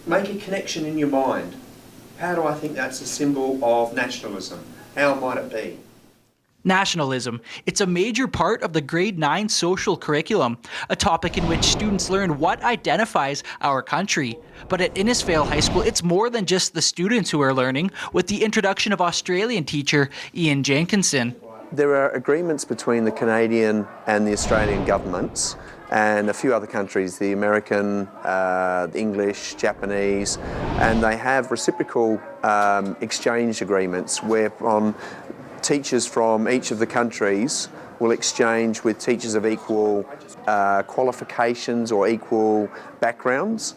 Make a connection in your mind. How do I think that's a symbol of nationalism? How might it be? Nationalism. It's a major part of the grade 9 social curriculum, a topic in which students learn what identifies our country. But at Innisfail High School, it's more than just the students who are learning, with the introduction of Australian teacher Ian Jenkinson. There are agreements between the Canadian and the Australian governments and a few other countries, the American, the English, Japanese, and they have reciprocal exchange agreements whereon teachers from each of the countries will exchange with teachers of equal qualifications or equal backgrounds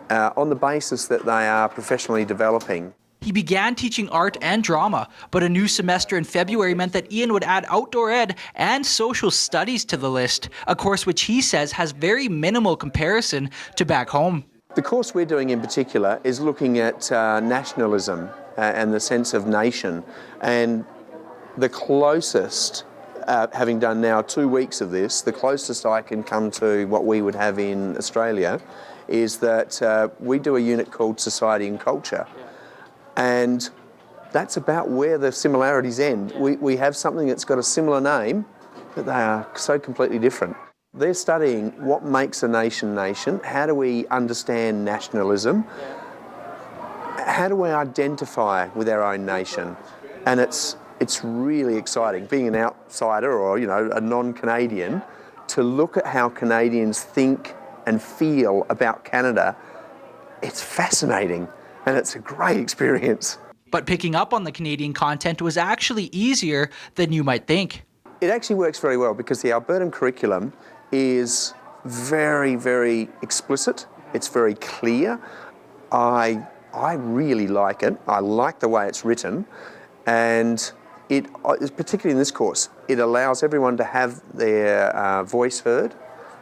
on the basis that they are professionally developing. He began teaching art and drama, but a new semester in February meant that Ian would add outdoor ed and social studies to the list, a course which he says has very minimal comparison to back home. The course we're doing in particular is looking at nationalism and the sense of nation, and the closest, having done now 2 weeks of this, the closest I can come to what we would have in Australia is that we do a unit called Society and Culture. And that's about where the similarities end. We have something that's got a similar name, but they are so completely different. They're studying what makes a nation nation, how do we understand nationalism, how do we identify with our own nation, and it's really exciting, being an outsider or a non-Canadian, to look at how Canadians think and feel about Canada. It's fascinating. And it's a great experience. But picking up on the Canadian content was actually easier than you might think. It actually works very well because the Albertan curriculum is very, very explicit. It's very clear. I really like it. I like the way it's written. And particularly in this course, it allows everyone to have their voice heard,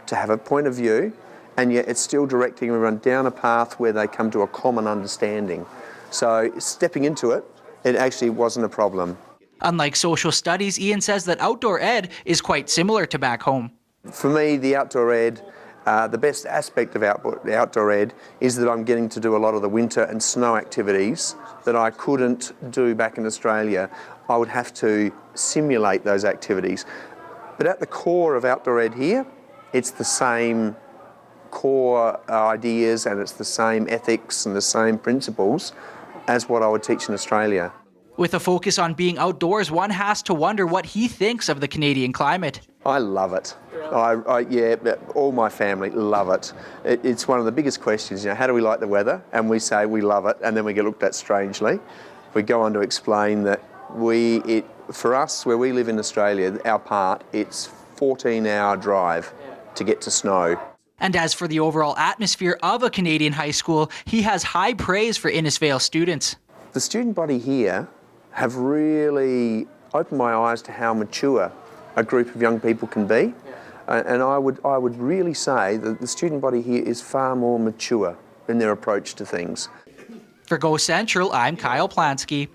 to have a point of view, and yet it's still directing everyone down a path where they come to a common understanding. So stepping into it, it actually wasn't a problem. Unlike social studies, Ian says that outdoor ed is quite similar to back home. For me, the outdoor ed, the best aspect of outdoor ed is that I'm getting to do a lot of the winter and snow activities that I couldn't do back in Australia. I would have to simulate those activities. But at the core of outdoor ed here, it's the same core ideas and it's the same ethics and the same principles as what I would teach in Australia. With a focus on being outdoors, one has to wonder what he thinks of the Canadian climate. I love it. Yeah, all my family love it. It's one of the biggest questions, how do we like the weather? And we say we love it, and then we get looked at strangely. We go on to explain that for us, where we live in Australia, our part, it's 14-hour drive to get to snow. And as for the overall atmosphere of a Canadian high school, he has high praise for Innisfail students. The student body here have really opened my eyes to how mature a group of young people can be. And I would really say that the student body here is far more mature in their approach to things. For Go Central, I'm Kyle Polanski.